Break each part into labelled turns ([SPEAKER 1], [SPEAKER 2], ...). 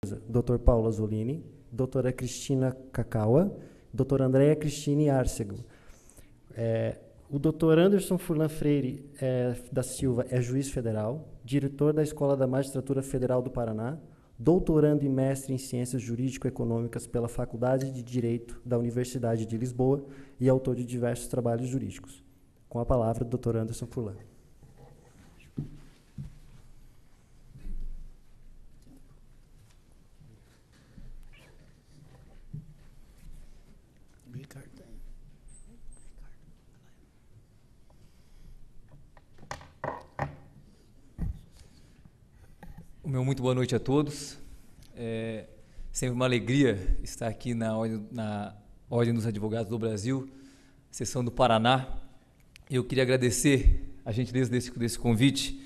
[SPEAKER 1] Dr. Paulo Azzolini, doutora Cristina Cacauá, doutora Andréa Cristine Arcego. O Dr. Anderson Furlan Freire da Silva é juiz federal, diretor da Escola da Magistratura Federal do Paraná, doutorando e mestre em Ciências Jurídico-Econômicas pela Faculdade de Direito da Universidade de Lisboa e autor de diversos trabalhos jurídicos. Com a palavra, o Dr. Anderson Furlan.
[SPEAKER 2] Muito boa noite a todos. Sempre uma alegria estar aqui na Ordem dos Advogados do Brasil, seção do Paraná. Eu queria agradecer a gentileza desse convite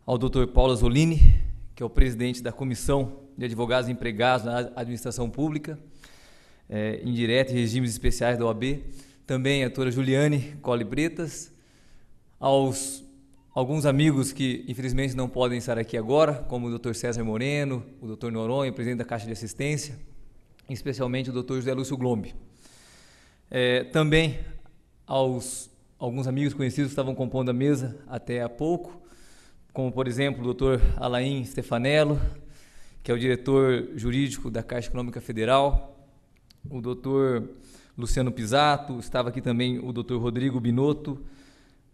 [SPEAKER 2] ao Dr. Paulo Azzolini, que é o presidente da Comissão de Advogados Empregados na Administração Pública, Indireta e Regimes Especiais da OAB, também a doutora Juliane Colli Bretas, aos alguns amigos que, infelizmente, não podem estar aqui agora, como o Dr. César Moreno, o Dr. Noronha, presidente da Caixa de Assistência, especialmente o Dr. José Lúcio Glombi. Também aos alguns amigos conhecidos que estavam compondo a mesa até há pouco, como, por exemplo, o Dr. Alain Stefanello, que é o diretor jurídico da Caixa Econômica Federal, o Dr. Luciano Pisato, estava aqui também o Dr. Rodrigo Binotto,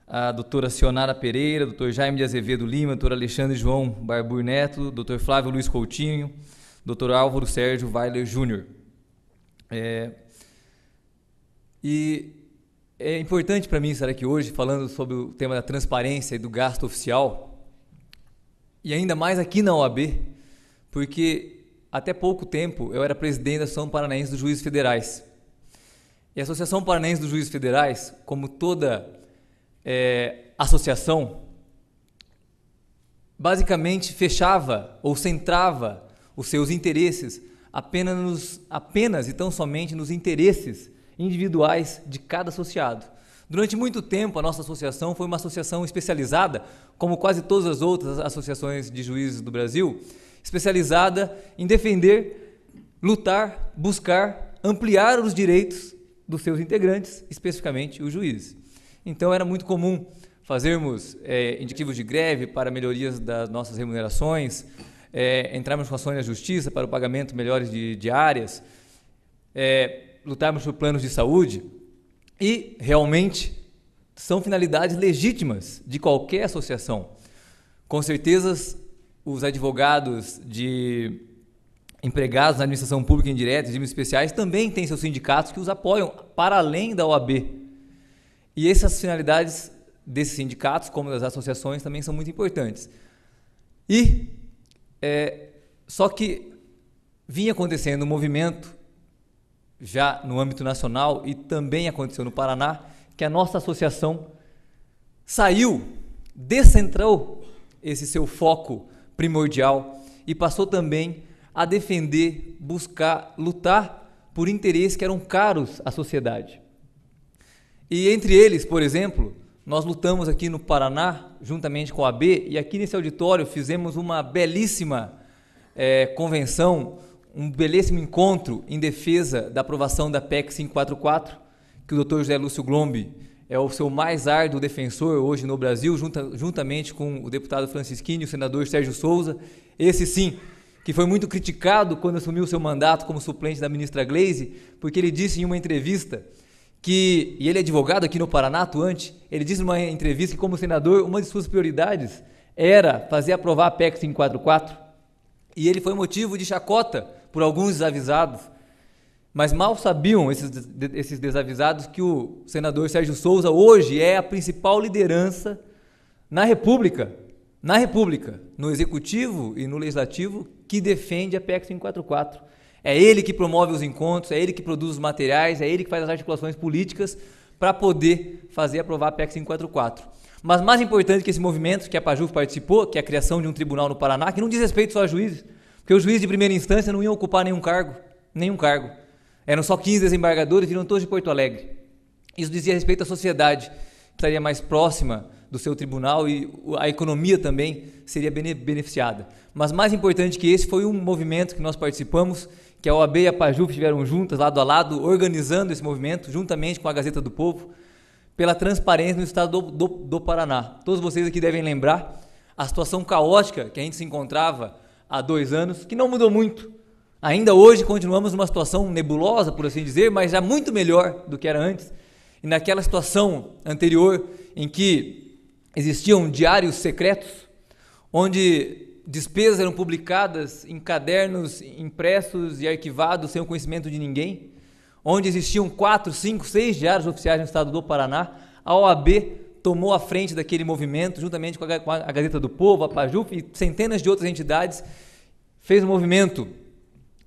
[SPEAKER 2] a doutora Cionara Pereira, doutor Jaime de Azevedo Lima, doutor Alexandre João Barbur Neto, doutor Flávio Luiz Coutinho, doutor Álvaro Sérgio Weiler Júnior. E é importante para mim estar aqui hoje falando sobre o tema da transparência e do gasto oficial, e ainda mais aqui na OAB, porque até pouco tempo eu era presidente da Associação Paranaense dos Juízes Federais. E a Associação Paranaense dos Juízes Federais, como toda associação, basicamente fechava ou centrava os seus interesses apenas e tão somente nos interesses individuais de cada associado. Durante muito tempo, a nossa associação foi uma associação especializada, como quase todas as outras associações de juízes do Brasil, especializada em defender, lutar, buscar, ampliar os direitos dos seus integrantes, especificamente os juízes. Então, era muito comum fazermos indicativos de greve para melhorias das nossas remunerações, entrarmos com ações na justiça para o pagamento melhores de diárias, lutarmos por planos de saúde, e realmente são finalidades legítimas de qualquer associação. Com certeza, os advogados empregados na administração pública indireta, regimes especiais, também têm seus sindicatos que os apoiam para além da OAB. E essas finalidades desses sindicatos, como das associações, também são muito importantes. Só que vinha acontecendo um movimento, já no âmbito nacional, e também aconteceu no Paraná, que a nossa associação descentrou esse seu foco primordial e passou também a defender, buscar, lutar por interesses que eram caros à sociedade. E entre eles, por exemplo, nós lutamos aqui no Paraná, juntamente com a AB, e aqui nesse auditório fizemos uma belíssima convenção, um belíssimo encontro em defesa da aprovação da PEC 544, que o Dr. José Lúcio Glombi é o seu mais árduo defensor hoje no Brasil, juntamente com o deputado Francisquinho e o senador Sérgio Souza, esse sim, que foi muito criticado quando assumiu seu mandato como suplente da ministra Gleisi, porque ele disse em uma entrevista e ele é advogado aqui no Paraná, atuante, ele disse numa entrevista que, como senador, uma de suas prioridades era fazer aprovar a PEC 544, e ele foi motivo de chacota por alguns desavisados, mas mal sabiam esses desavisados que o senador Sérgio Souza hoje é a principal liderança na República, no Executivo e no Legislativo, que defende a PEC 544. É ele que promove os encontros, é ele que produz os materiais, é ele que faz as articulações políticas para poder fazer aprovar a PEC 544. Mas mais importante que esse movimento que a PAJUF participou, que é a criação de um tribunal no Paraná, que não diz respeito só a juízes, porque os juízes de primeira instância não iam ocupar nenhum cargo. Eram só 15 desembargadores, viram todos de Porto Alegre. Isso dizia respeito à sociedade, que estaria mais próxima do seu tribunal e a economia também seria beneficiada. Mas mais importante que esse foi um movimento que nós participamos, que a OAB e a Pajuf estiveram juntas, lado a lado, organizando esse movimento, juntamente com a Gazeta do Povo, pela transparência no estado do Paraná. Todos vocês aqui devem lembrar a situação caótica que a gente se encontrava há 2 anos, que não mudou muito. Ainda hoje continuamos numa situação nebulosa, por assim dizer, mas já muito melhor do que era antes. E naquela situação anterior em que existiam diários secretos, onde despesas eram publicadas em cadernos impressos e arquivados sem o conhecimento de ninguém, onde existiam 4, 5, 6 diários oficiais no estado do Paraná, a OAB tomou a frente daquele movimento, juntamente com a Gazeta do Povo, a Pajuf e centenas de outras entidades, fez um movimento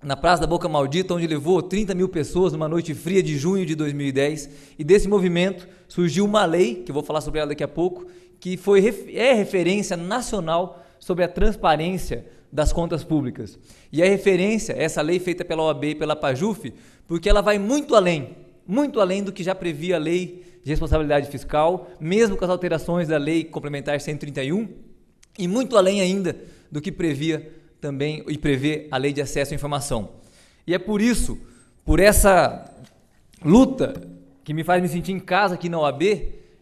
[SPEAKER 2] na Praça da Boca Maldita, onde levou 30 mil pessoas numa noite fria de junho de 2010, e desse movimento surgiu uma lei, que eu vou falar sobre ela daqui a pouco, que é referência nacional sobre a transparência das contas públicas. E a referência, essa lei feita pela OAB e pela Pajuf, porque ela vai muito além do que já previa a lei de responsabilidade fiscal, mesmo com as alterações da lei complementar 131, e muito além ainda do que previa também e prevê a lei de acesso à informação. E é por isso, por essa luta que me faz me sentir em casa aqui na OAB,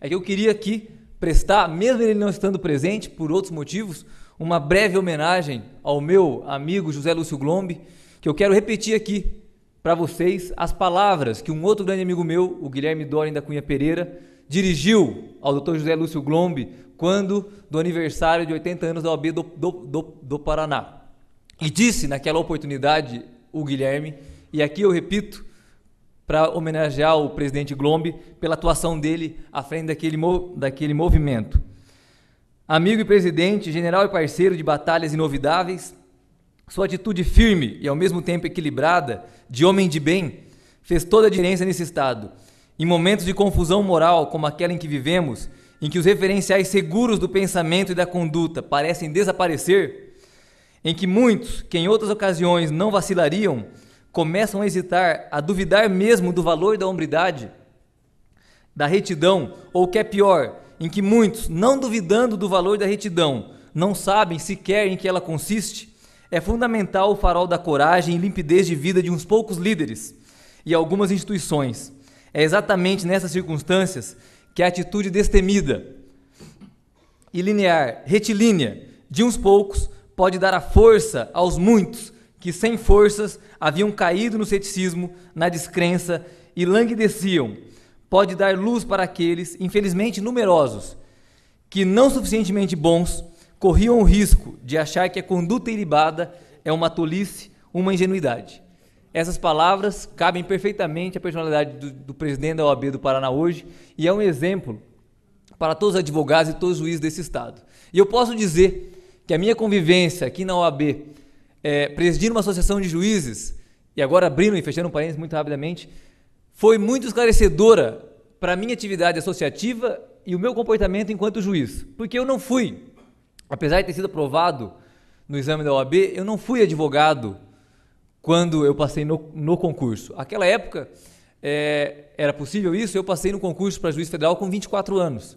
[SPEAKER 2] é que eu queria aqui prestar, mesmo ele não estando presente, por outros motivos, uma breve homenagem ao meu amigo José Lúcio Glombe, que eu quero repetir aqui para vocês as palavras que um outro grande amigo meu, o Guilherme Doren da Cunha Pereira, dirigiu ao Dr. José Lúcio Glombe quando do aniversário de 80 anos da OAB do Paraná. E disse naquela oportunidade o Guilherme, e aqui eu repito, para homenagear o presidente Glombe pela atuação dele à frente daquele movimento. Amigo e presidente, general e parceiro de batalhas inovidáveis, sua atitude firme e ao mesmo tempo equilibrada, de homem de bem, fez toda a diferença nesse estado. Em momentos de confusão moral como aquela em que vivemos, em que os referenciais seguros do pensamento e da conduta parecem desaparecer, em que muitos, que em outras ocasiões não vacilariam, começam a hesitar, a duvidar mesmo do valor da hombridade, da retidão, ou o que é pior, em que muitos, não duvidando do valor da retidão, não sabem sequer em que ela consiste, é fundamental o farol da coragem e limpidez de vida de uns poucos líderes e algumas instituições. É exatamente nessas circunstâncias que a atitude destemida e linear, retilínea, de uns poucos, pode dar a força aos muitos que, sem forças, haviam caído no ceticismo, na descrença e languideciam. Pode dar luz para aqueles, infelizmente numerosos, que, não suficientemente bons, corriam o risco de achar que a conduta ilibada é uma tolice, uma ingenuidade. Essas palavras cabem perfeitamente à personalidade do presidente da OAB do Paraná hoje e é um exemplo para todos os advogados e todos os juízes desse estado. E eu posso dizer que a minha convivência aqui na OAB, presidindo uma associação de juízes, e agora abrindo e fechando um parênteses muito rapidamente, foi muito esclarecedora para a minha atividade associativa e o meu comportamento enquanto juiz. Porque eu não fui, apesar de ter sido aprovado no exame da OAB, eu não fui advogado quando eu passei no concurso. Naquela época, era possível isso, eu passei no concurso para juiz federal com 24 anos.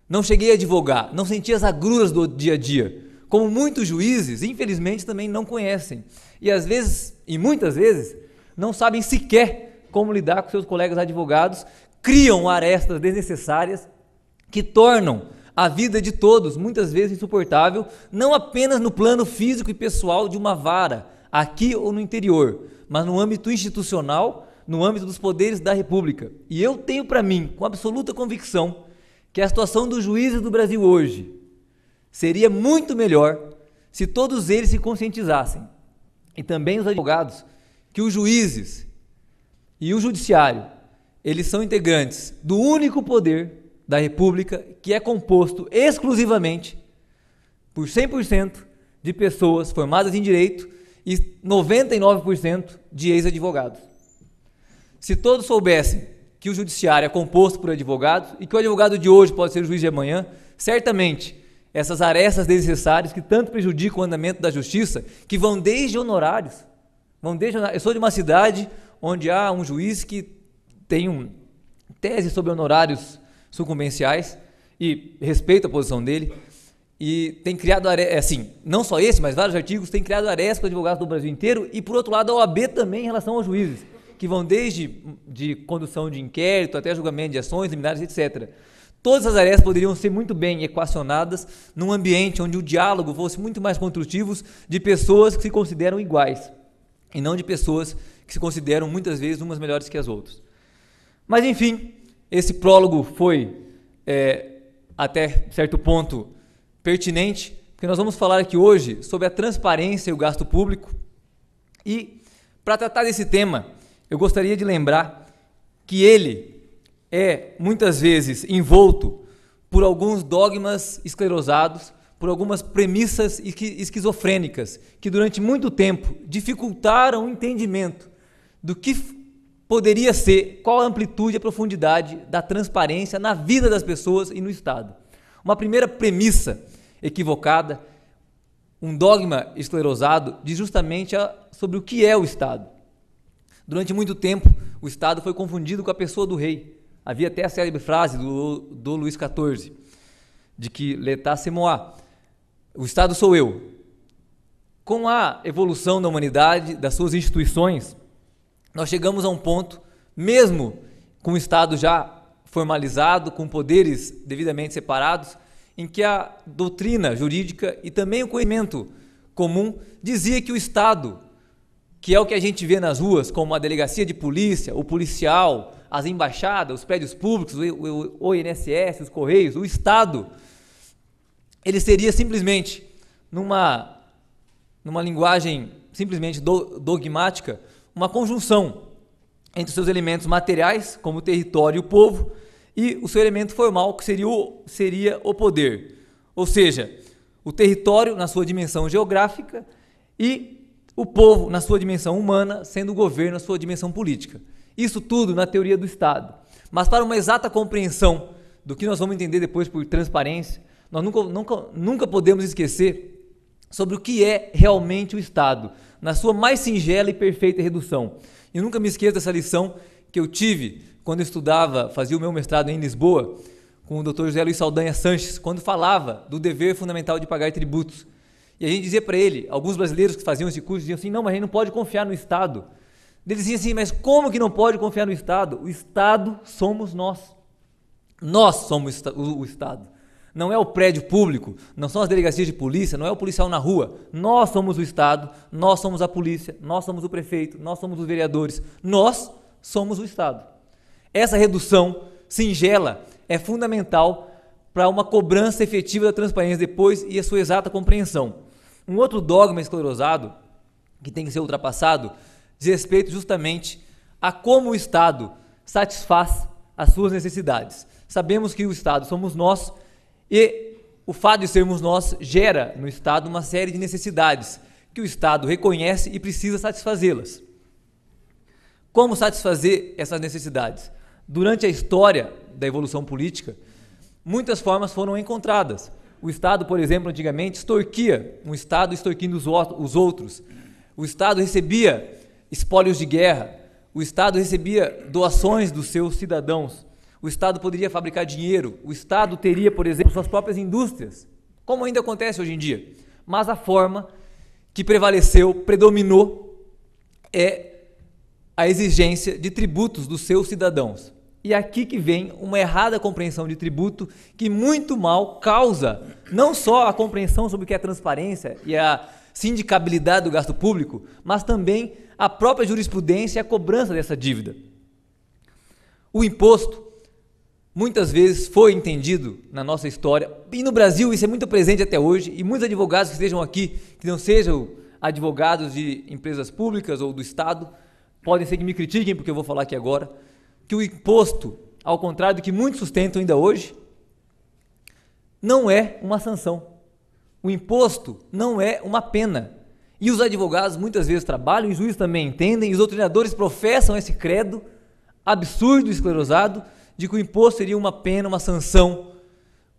[SPEAKER 2] Não cheguei a advogar, não senti as agruras do dia a dia, como muitos juízes, infelizmente, também não conhecem. E às vezes, e muitas vezes, não sabem sequer como lidar com seus colegas advogados, criam arestas desnecessárias que tornam a vida de todos, muitas vezes, insuportável, não apenas no plano físico e pessoal de uma vara, aqui ou no interior, mas no âmbito institucional, no âmbito dos poderes da República. E eu tenho para mim, com absoluta convicção, que a situação dos juízes do Brasil hoje seria muito melhor se todos eles se conscientizassem, e também os advogados, que os juízes e o judiciário, eles são integrantes do único poder da República que é composto exclusivamente por 100% de pessoas formadas em direito e 99% de ex-advogados. Se todos soubessem que o judiciário é composto por advogados e que o advogado de hoje pode ser o juiz de amanhã, certamente essas arestas desnecessárias que tanto prejudicam o andamento da justiça, que vão desde honorários, eu sou de uma cidade onde há um juiz que tem tese sobre honorários sucumbenciais, e respeito a posição dele, e tem criado, assim, não só esse, mas vários artigos, tem criado arestas para advogados do Brasil inteiro, e por outro lado a OAB também em relação aos juízes, que vão desde de condução de inquérito até julgamento de ações, liminares, etc. Todas as arestas poderiam ser muito bem equacionadas num ambiente onde o diálogo fosse muito mais construtivo de pessoas que se consideram iguais, e não de pessoas que se consideram muitas vezes umas melhores que as outras. Mas enfim, esse prólogo foi até certo ponto pertinente, porque nós vamos falar aqui hoje sobre a transparência e o gasto público. E para tratar desse tema, eu gostaria de lembrar que ele é muitas vezes envolto por alguns dogmas esclerosados, por algumas premissas esquizofrênicas que durante muito tempo dificultaram o entendimento do que poderia ser, qual a amplitude e a profundidade da transparência na vida das pessoas e no Estado. Uma primeira premissa equivocada, um dogma esclerosado, diz justamente sobre o que é o Estado. Durante muito tempo, o Estado foi confundido com a pessoa do rei. Havia até a célebre frase do Luís XIV, de que l'état c'est moi, o Estado sou eu. Com a evolução da humanidade, das suas instituições, nós chegamos a um ponto, mesmo com o Estado já formalizado, com poderes devidamente separados, em que a doutrina jurídica e também o conhecimento comum dizia que o Estado, que é o que a gente vê nas ruas, como a delegacia de polícia, o policial, as embaixadas, os prédios públicos, o INSS, os Correios, o Estado, ele seria simplesmente, numa linguagem simplesmente dogmática, uma conjunção entre os seus elementos materiais, como o território e o povo, e o seu elemento formal, que seria o poder. Ou seja, o território na sua dimensão geográfica e o povo na sua dimensão humana, sendo o governo na sua dimensão política. Isso tudo na teoria do Estado. Mas para uma exata compreensão do que nós vamos entender depois por transparência, nós nunca podemos esquecer sobre o que é realmente o Estado, na sua mais singela e perfeita redução. Eu nunca me esqueço dessa lição que eu tive quando eu estudava, fazia o meu mestrado em Lisboa, com o Dr. José Luiz Saldanha Sanches, quando falava do dever fundamental de pagar tributos. E a gente dizia para ele, alguns brasileiros que faziam esse curso diziam assim, não, mas a gente não pode confiar no Estado. Ele dizia assim, mas como que não pode confiar no Estado? O Estado somos nós. Nós somos o Estado. Não é o prédio público, não são as delegacias de polícia, não é o policial na rua. Nós somos o Estado, nós somos a polícia, nós somos o prefeito, nós somos os vereadores. Nós somos o Estado. Essa redução singela é fundamental para uma cobrança efetiva da transparência depois e a sua exata compreensão. Um outro dogma esclerosado, que tem que ser ultrapassado, diz respeito justamente a como o Estado satisfaz as suas necessidades. Sabemos que o Estado somos nós e o fato de sermos nós gera no Estado uma série de necessidades que o Estado reconhece e precisa satisfazê-las. Como satisfazer essas necessidades? Durante a história da evolução política, muitas formas foram encontradas. O Estado, por exemplo, antigamente extorquia, um Estado extorquindo os outros. O Estado recebia espólios de guerra, o Estado recebia doações dos seus cidadãos, o Estado poderia fabricar dinheiro, o Estado teria, por exemplo, suas próprias indústrias, como ainda acontece hoje em dia. Mas a forma que predominou é a exigência de tributos dos seus cidadãos. E aqui que vem uma errada compreensão de tributo que muito mal causa não só a compreensão sobre o que é transparência e a sindicabilidade do gasto público, mas também a própria jurisprudência e a cobrança dessa dívida. O imposto muitas vezes foi entendido na nossa história, e no Brasil isso é muito presente até hoje, e muitos advogados que estejam aqui, que não sejam advogados de empresas públicas ou do Estado, podem ser que me critiquem, porque eu vou falar aqui agora, que o imposto, ao contrário do que muitos sustentam ainda hoje, não é uma sanção. O imposto não é uma pena. E os advogados muitas vezes trabalham, e os juízes também entendem, e os doutrinadores professam esse credo absurdo e esclerosado de que o imposto seria uma pena, uma sanção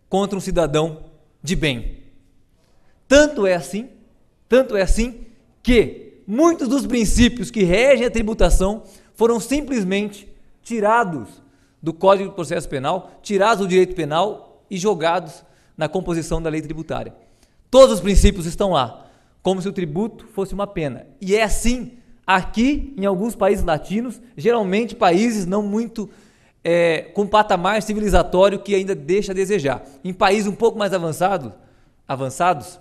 [SPEAKER 2] contra um cidadão de bem. Tanto é assim que muitos dos princípios que regem a tributação foram simplesmente tirados do Código de Processo Penal, tirados do direito penal e jogados na composição da lei tributária. Todos os princípios estão lá, como se o tributo fosse uma pena. E é assim aqui em alguns países latinos, geralmente países não muito com patamar civilizatório que ainda deixa a desejar. Em países um pouco mais avançados,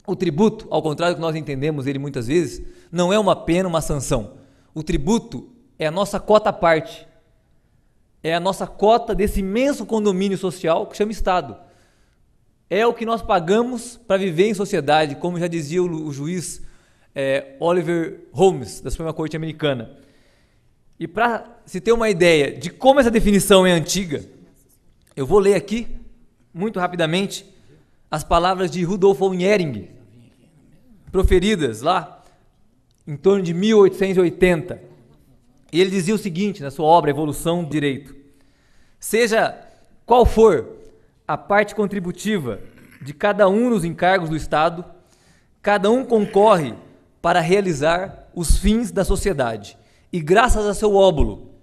[SPEAKER 2] o tributo, ao contrário do que nós entendemos ele muitas vezes, não é uma pena, uma sanção. O tributo é a nossa cota à parte. É a nossa cota desse imenso condomínio social que chama Estado. É o que nós pagamos para viver em sociedade, como já dizia o juiz Oliver Holmes, da Suprema Corte Americana. E para se ter uma ideia de como essa definição é antiga, eu vou ler aqui, muito rapidamente, as palavras de Rudolf von Ehring, proferidas lá em torno de 1880. E ele dizia o seguinte na sua obra Evolução do Direito: seja qual for a parte contributiva de cada um nos encargos do Estado, cada um concorre para realizar os fins da sociedade e, graças a seu óbolo,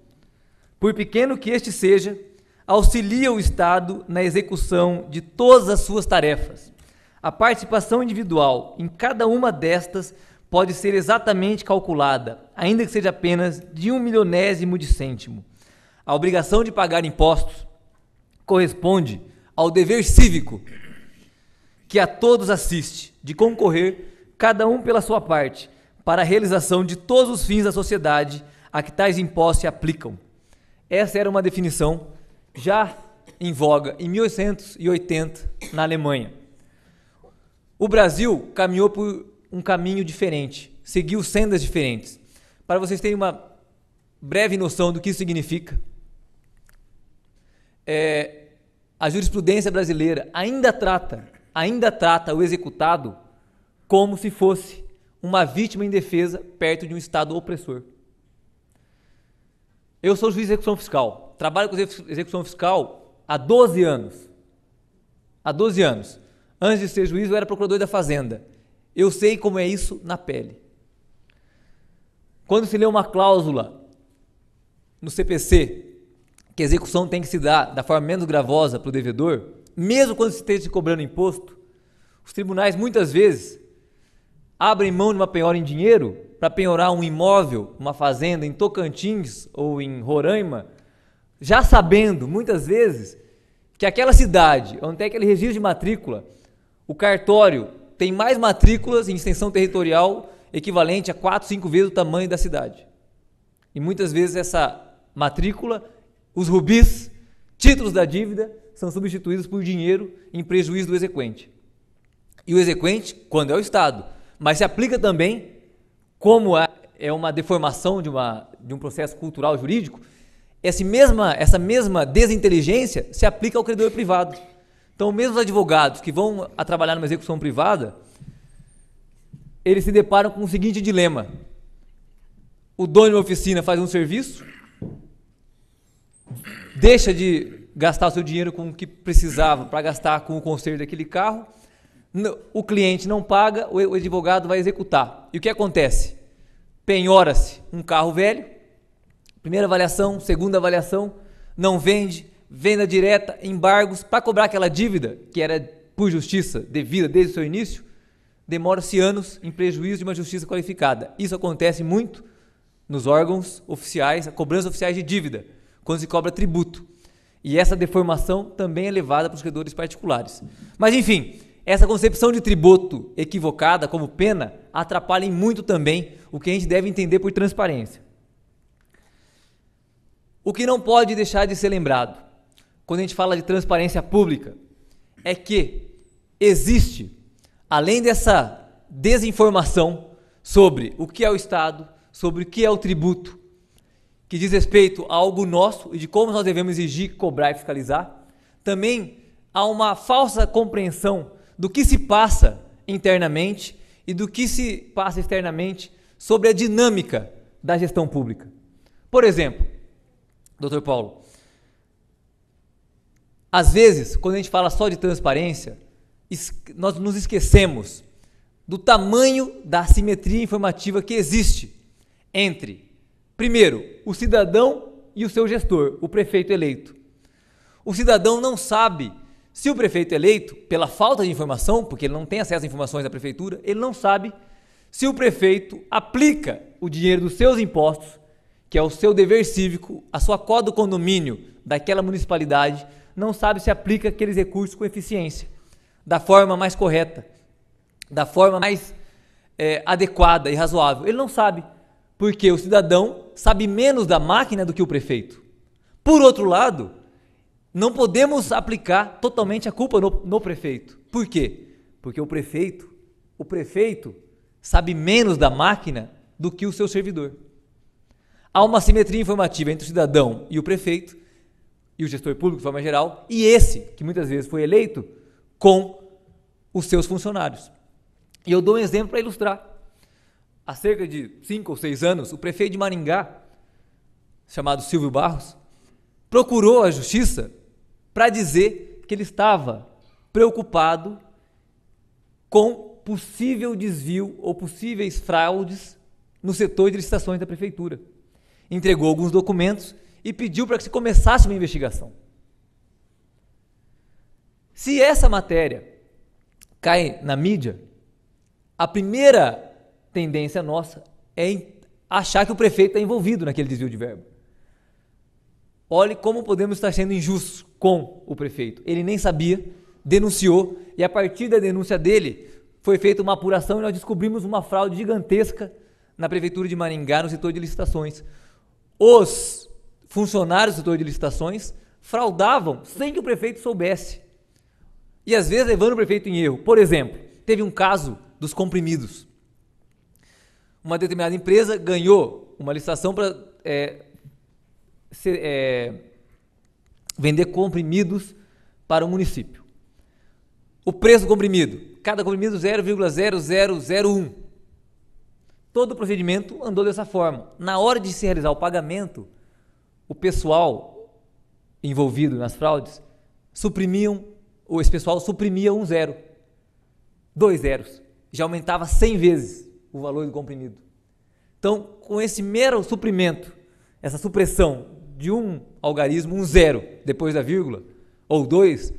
[SPEAKER 2] por pequeno que este seja, auxilia o Estado na execução de todas as suas tarefas. A participação individual em cada uma destas pode ser exatamente calculada, ainda que seja apenas de 1/1000º de cêntimo. A obrigação de pagar impostos corresponde ao dever cívico que a todos assiste, de concorrer, cada um pela sua parte, para a realização de todos os fins da sociedade a que tais impostos se aplicam. Essa era uma definição já em voga em 1880 na Alemanha. O Brasil caminhou por um caminho diferente, seguiu sendas diferentes. Para vocês terem uma breve noção do que isso significa, a jurisprudência brasileira ainda trata o executado como se fosse uma vítima indefesa perto de um Estado opressor. Eu sou juiz de execução fiscal, trabalho com execução fiscal há 12 anos. Há 12 anos. Antes de ser juiz, eu era procurador da Fazenda. Eu sei como é isso na pele. Quando se lê uma cláusula no CPC, que a execução tem que se dar da forma menos gravosa para o devedor, mesmo quando se esteja cobrando imposto, os tribunais muitas vezes abrem mão de uma penhora em dinheiro para penhorar um imóvel, uma fazenda em Tocantins ou em Roraima, já sabendo, muitas vezes, que aquela cidade, onde tem aquele registro de matrícula, o cartório tem mais matrículas em extensão territorial equivalente a 4, 5 vezes o tamanho da cidade. E muitas vezes essa matrícula, os rubis, títulos da dívida, são substituídos por dinheiro em prejuízo do exequente. E o exequente, quando é o Estado, mas se aplica também, como é uma deformação de um processo cultural jurídico, essa mesma desinteligência se aplica ao credor privado. Então, mesmo os advogados que vão a trabalhar numa execução privada, eles se deparam com o seguinte dilema: o dono de uma oficina faz um serviço, deixa de gastar o seu dinheiro com o que precisava para gastar com o conserto daquele carro, o cliente não paga, o advogado vai executar. E o que acontece? Penhora-se um carro velho, primeira avaliação, segunda avaliação, não vende, venda direta, embargos, para cobrar aquela dívida que era por justiça devida desde o seu início, demora-se anos em prejuízo de uma justiça qualificada. Isso acontece muito nos órgãos oficiais, a cobrança oficiais de dívida, quando se cobra tributo. E essa deformação também é levada para os credores particulares. Mas, enfim, essa concepção de tributo equivocada como pena atrapalha em muito também o que a gente deve entender por transparência. O que não pode deixar de ser lembrado, quando a gente fala de transparência pública, é que existe, além dessa desinformação sobre o que é o Estado, sobre o que é o tributo, que diz respeito a algo nosso e de como nós devemos exigir, cobrar e fiscalizar, também há uma falsa compreensão do que se passa internamente e do que se passa externamente sobre a dinâmica da gestão pública. Por exemplo, Dr. Paulo, às vezes, quando a gente fala só de transparência, nós nos esquecemos do tamanho da assimetria informativa que existe entre, primeiro, o cidadão e o seu gestor, o prefeito eleito. O cidadão não sabe Se o prefeito é eleito, pela falta de informação, porque ele não tem acesso às informações da prefeitura, ele não sabe se o prefeito aplica o dinheiro dos seus impostos, que é o seu dever cívico, a sua cota do condomínio daquela municipalidade, não sabe se aplica aqueles recursos com eficiência, da forma mais correta, da forma mais adequada e razoável. Ele não sabe, porque o cidadão sabe menos da máquina do que o prefeito. Por outro lado, não podemos aplicar totalmente a culpa no prefeito. Por quê? Porque o prefeito sabe menos da máquina do que o seu servidor. Há uma simetria informativa entre o cidadão e o prefeito, e o gestor público de forma geral, e esse, que muitas vezes foi eleito, com os seus funcionários. E eu dou um exemplo para ilustrar. Há cerca de 5 ou 6 anos, o prefeito de Maringá, chamado Silvio Barros, procurou a justiça para dizer que ele estava preocupado com possível desvio ou possíveis fraudes no setor de licitações da prefeitura. Entregou alguns documentos e pediu para que se começasse uma investigação. Se essa matéria cai na mídia, a primeira tendência nossa é achar que o prefeito está envolvido naquele desvio de verba. Olhe como podemos estar sendo injustos com o prefeito. Ele nem sabia, denunciou, e a partir da denúncia dele foi feita uma apuração e nós descobrimos uma fraude gigantesca na prefeitura de Maringá, no setor de licitações. Os funcionários do setor de licitações fraudavam sem que o prefeito soubesse. E às vezes levando o prefeito em erro. Por exemplo, teve um caso dos comprimidos. Uma determinada empresa ganhou uma licitação para vender comprimidos para o município. O preço do comprimido, cada comprimido 0,0001. Todo o procedimento andou dessa forma. Na hora de se realizar o pagamento, o pessoal envolvido nas fraudes esse pessoal suprimia um zero, 2 zeros, já aumentava 100 vezes o valor do comprimido. Então, com esse mero suprimento, essa supressão de um algarismo, um zero depois da vírgula, ou 2,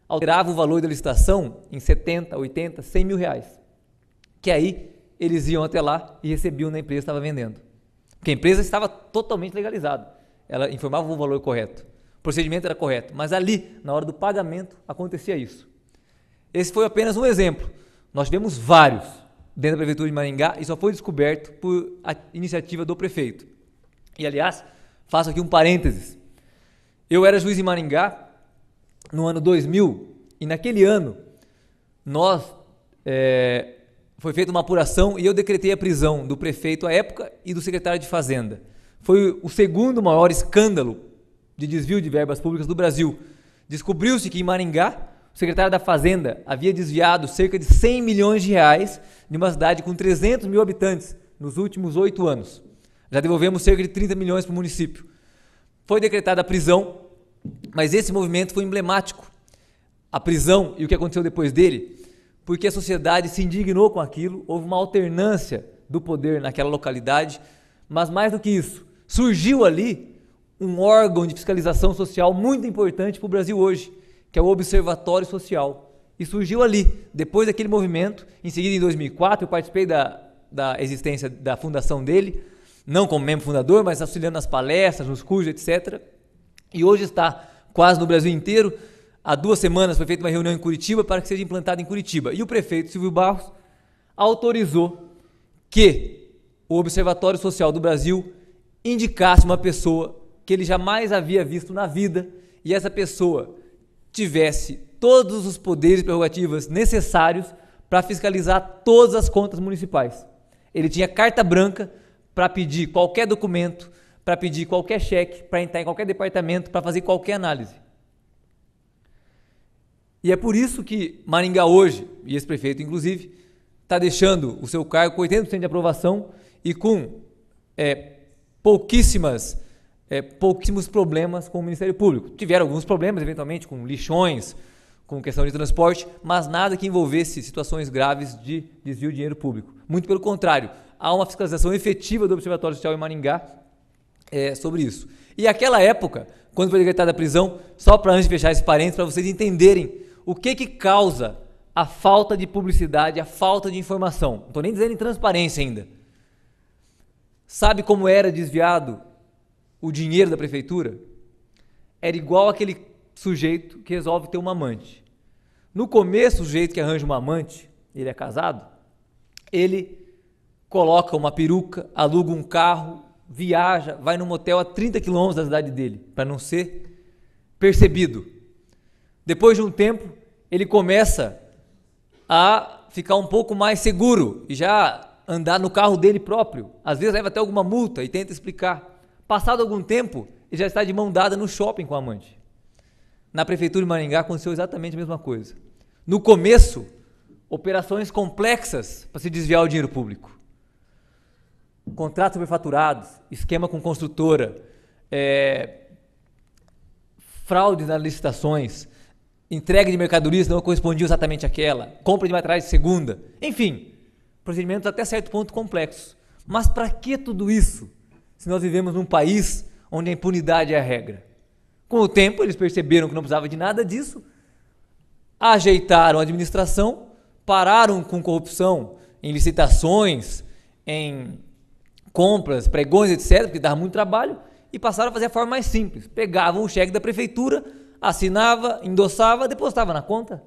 [SPEAKER 2] alterava o valor da licitação em 70, 80, 100 mil reais. Que aí eles iam até lá e recebiam da empresa que estava vendendo. Porque a empresa estava totalmente legalizada. Ela informava o valor correto. O procedimento era correto. Mas ali, na hora do pagamento, acontecia isso. Esse foi apenas um exemplo. Nós tivemos vários dentro da Prefeitura de Maringá e só foi descoberto por a iniciativa do prefeito. E, aliás, faço aqui um parênteses. Eu era juiz em Maringá no ano 2000 e naquele ano foi feita uma apuração e eu decretei a prisão do prefeito à época e do secretário de Fazenda. Foi o segundo maior escândalo de desvio de verbas públicas do Brasil. Descobriu-se que em Maringá o secretário da Fazenda havia desviado cerca de 100 milhões de reais de uma cidade com 300 mil habitantes nos últimos 8 anos. Já devolvemos cerca de 30 milhões para o município. Foi decretada a prisão, mas esse movimento foi emblemático. A prisão e o que aconteceu depois dele, porque a sociedade se indignou com aquilo, houve uma alternância do poder naquela localidade, mas mais do que isso, surgiu ali um órgão de fiscalização social muito importante para o Brasil hoje, que é o Observatório Social. E surgiu ali, depois daquele movimento, em seguida em 2004, eu participei da existência da fundação dele, não como membro fundador, mas auxiliando nas palestras, nos cursos, etc. E hoje está quase no Brasil inteiro. Há 2 semanas foi feita uma reunião em Curitiba para que seja implantado em Curitiba. E o prefeito Silvio Barros autorizou que o Observatório Social do Brasil indicasse uma pessoa que ele jamais havia visto na vida e essa pessoa tivesse todos os poderes e prerrogativas necessários para fiscalizar todas as contas municipais. Ele tinha carta branca para pedir qualquer documento, para pedir qualquer cheque, para entrar em qualquer departamento, para fazer qualquer análise. E é por isso que Maringá hoje, e esse prefeito inclusive, está deixando o seu cargo com 80% de aprovação e com pouquíssimos problemas com o Ministério Público. Tiveram alguns problemas, eventualmente, com lixões, com questão de transporte, mas nada que envolvesse situações graves de desvio de dinheiro público. Muito pelo contrário, há uma fiscalização efetiva do Observatório Social em Maringá sobre isso. E naquela época, quando foi decretada a prisão, só para antes de fechar esse parênteses, para vocês entenderem o que causa a falta de publicidade, a falta de informação. Não estou nem dizendo em transparência ainda. Sabe como era desviado o dinheiro da prefeitura? Era igual aquele sujeito que resolve ter uma amante. No começo, o sujeito que arranja uma amante, ele é casado, ele coloca uma peruca, aluga um carro, viaja, vai num motel a 30 quilômetros da cidade dele, para não ser percebido. Depois de um tempo, ele começa a ficar um pouco mais seguro e já andar no carro dele próprio. Às vezes leva até alguma multa e tenta explicar. Passado algum tempo, ele já está de mão dada no shopping com a amante. Na prefeitura de Maringá aconteceu exatamente a mesma coisa. No começo, operações complexas para se desviar o dinheiro público. Contratos superfaturados, esquema com construtora, fraude nas licitações, entrega de mercadorias não correspondia exatamente àquela, compra de materiais de segunda, enfim, procedimentos até certo ponto complexos. Mas para que tudo isso, se nós vivemos num país onde a impunidade é a regra? Com o tempo, eles perceberam que não precisava de nada disso, ajeitaram a administração, pararam com corrupção em licitações, em compras, pregões, etc., porque dava muito trabalho, e passaram a fazer a forma mais simples. Pegavam o cheque da prefeitura, assinava, endossava, depositava na conta.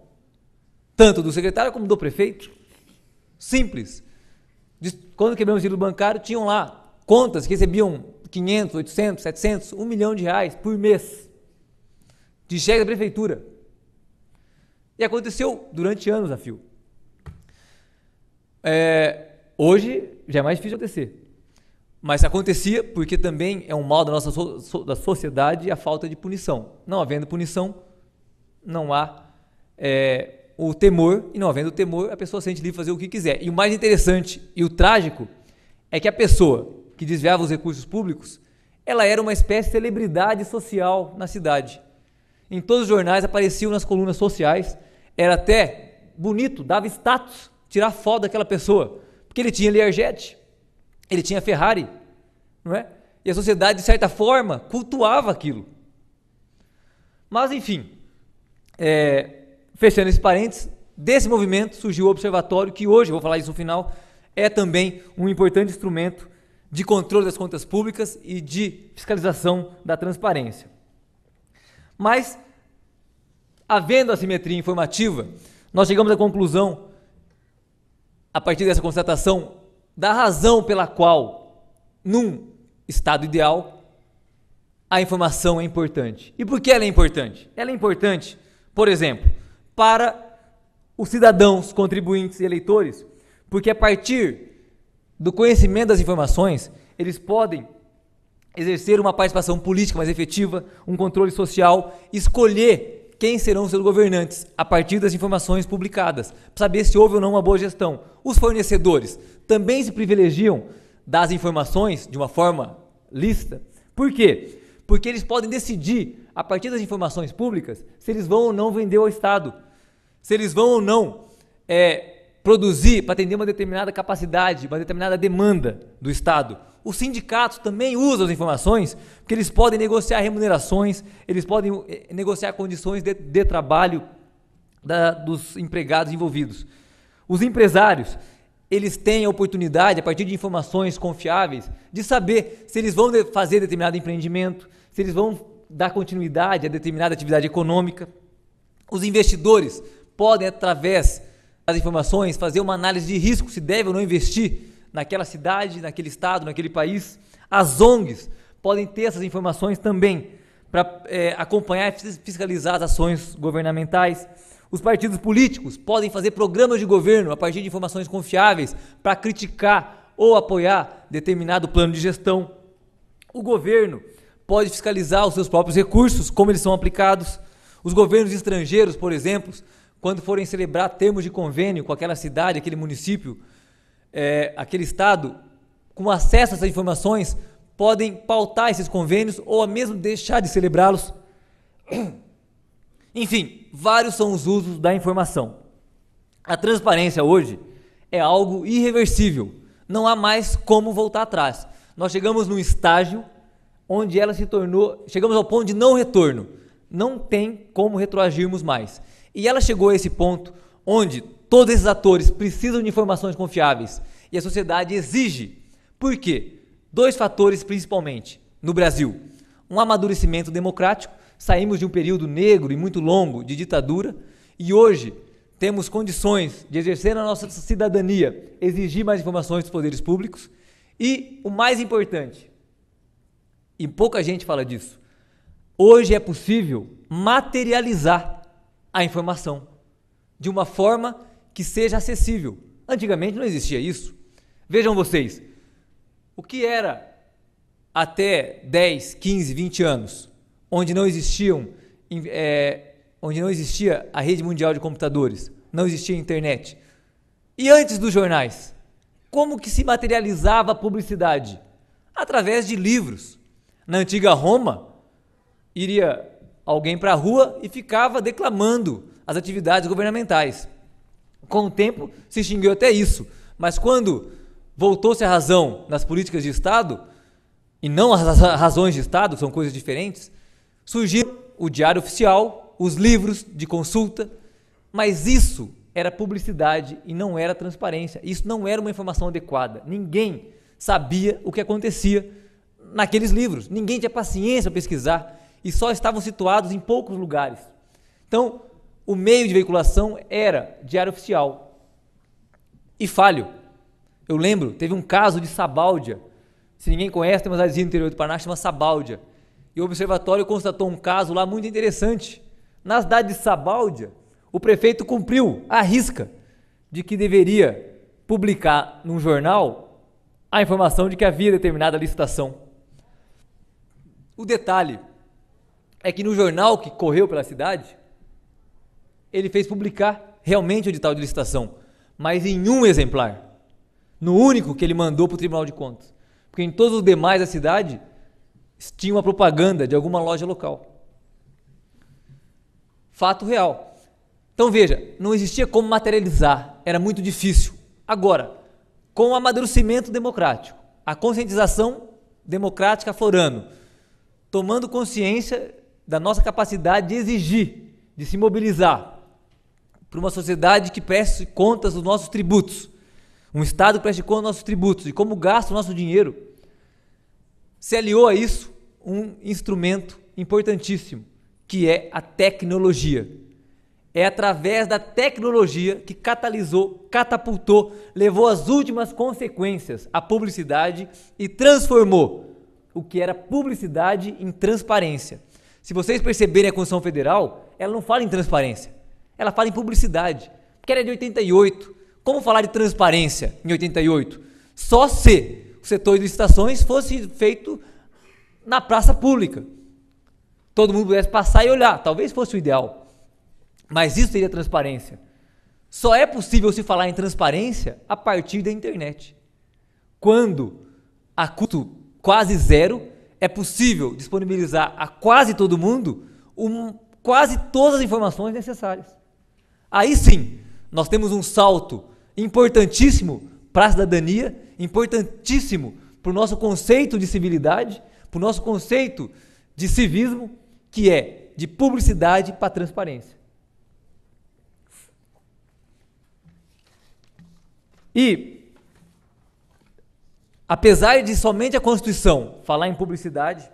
[SPEAKER 2] Tanto do secretário como do prefeito. Simples. Quando quebramos o sigilo bancário, tinham lá contas que recebiam 500, 800, 700, 1 milhão de reais por mês de cheque da prefeitura. E aconteceu durante anos a fio. Hoje já é mais difícil de acontecer. Mas acontecia porque também é um mal da nossa da sociedade a falta de punição. Não havendo punição, não há o temor, e não havendo temor, a pessoa sente livre de fazer o que quiser. E o mais interessante e o trágico é que a pessoa que desviava os recursos públicos, ela era uma espécie de celebridade social na cidade. Em todos os jornais apareciam nas colunas sociais, era até bonito, dava status, tirar foto daquela pessoa, porque ele tinha Learjet, ele tinha Ferrari, não é? E a sociedade, de certa forma, cultuava aquilo. Mas, enfim, fechando esse parênteses, desse movimento surgiu o observatório, que hoje, vou falar isso no final, é também um importante instrumento de controle das contas públicas e de fiscalização da transparência. Mas, havendo assimetria informativa, nós chegamos à conclusão, a partir dessa constatação, da razão pela qual, num estado ideal, a informação é importante. E por que ela é importante? Ela é importante, por exemplo, para os cidadãos, contribuintes e eleitores, porque a partir do conhecimento das informações, eles podem exercer uma participação política mais efetiva, um controle social, escolher quem serão seus governantes a partir das informações publicadas, para saber se houve ou não uma boa gestão. Os fornecedores também se privilegiam das informações de uma forma lícita. Por quê? Porque eles podem decidir, a partir das informações públicas, se eles vão ou não vender ao Estado, se eles vão ou não produzir para atender uma determinada capacidade, uma determinada demanda do Estado. Os sindicatos também usam as informações, porque eles podem negociar remunerações, eles podem negociar condições de trabalho dos empregados envolvidos. Os empresários, eles têm a oportunidade, a partir de informações confiáveis, de saber se eles vão fazer determinado empreendimento, se eles vão dar continuidade a determinada atividade econômica. Os investidores podem, através das informações, fazer uma análise de risco, se deve ou não investir naquela cidade, naquele estado, naquele país. As ONGs podem ter essas informações também para acompanhar e fiscalizar as ações governamentais. Os partidos políticos podem fazer programas de governo a partir de informações confiáveis para criticar ou apoiar determinado plano de gestão. O governo pode fiscalizar os seus próprios recursos, como eles são aplicados. Os governos estrangeiros, por exemplo, quando forem celebrar termos de convênio com aquela cidade, aquele município, aquele estado, com acesso a essas informações, podem pautar esses convênios ou mesmo deixar de celebrá-los. Enfim, vários são os usos da informação. A transparência hoje é algo irreversível. Não há mais como voltar atrás. Nós chegamos num estágio onde ela se tornou, chegamos ao ponto de não retorno. Não tem como retroagirmos mais. E ela chegou a esse ponto onde todos esses atores precisam de informações confiáveis e a sociedade exige. Por quê? 2 fatores principalmente no Brasil. Um amadurecimento democrático, saímos de um período negro e muito longo de ditadura e hoje temos condições de exercer a nossa cidadania, exigir mais informações dos poderes públicos e, o mais importante, e pouca gente fala disso, hoje é possível materializar a informação de uma forma que seja acessível. Antigamente não existia isso. Vejam vocês, o que era até 10, 15, 20 anos, onde não existia a rede mundial de computadores, não existia internet. E antes dos jornais, como que se materializava a publicidade? Através de livros. Na antiga Roma, iria alguém para a rua e ficava declamando as atividades governamentais. Com o tempo se extinguiu até isso, mas quando voltou-se a razão nas políticas de Estado, e não as razões de Estado, são coisas diferentes, surgiu o Diário Oficial, os livros de consulta, mas isso era publicidade e não era transparência. Isso não era uma informação adequada. Ninguém sabia o que acontecia naqueles livros. Ninguém tinha paciência para pesquisar e só estavam situados em poucos lugares. Então, o meio de veiculação era Diário Oficial. E falho. Eu lembro, teve um caso de Sabáudia. Se ninguém conhece, tem uma cidadezinha no interior do Paraná que chama Sabáudia. E o observatório constatou um caso lá muito interessante. Na cidade de Sabáudia, o prefeito cumpriu à risca de que deveria publicar num jornal a informação de que havia determinada licitação. O detalhe é que no jornal que correu pela cidade, ele fez publicar realmente o edital de licitação, mas em um exemplar, no único que ele mandou para o Tribunal de Contas, porque em todos os demais da cidade tinha uma propaganda de alguma loja local. Fato real. Então veja, não existia como materializar, era muito difícil. Agora, com o amadurecimento democrático, a conscientização democrática aflorando, tomando consciência da nossa capacidade de exigir, de se mobilizar para uma sociedade que preste contas dos nossos tributos, um Estado que preste contas dos nossos tributos e como gasta o nosso dinheiro, se aliou a isso um instrumento importantíssimo, que é a tecnologia. É através da tecnologia que catalisou, catapultou, levou às últimas consequências a publicidade e transformou o que era publicidade em transparência. Se vocês perceberem a Constituição Federal, ela não fala em transparência, ela fala em publicidade, porque ela é de 88. Como falar de transparência em 88? Só se o setor de licitações fosse feito na praça pública. Todo mundo pudesse passar e olhar, talvez fosse o ideal. Mas isso seria transparência. Só é possível se falar em transparência a partir da internet. Quando, a custo quase zero, é possível disponibilizar a quase todo mundo quase todas as informações necessárias. Aí sim, nós temos um salto importantíssimo para a cidadania, importantíssimo para o nosso conceito de civilidade, para o nosso conceito de civismo, que é de publicidade para transparência. E, apesar de somente a Constituição falar em publicidade,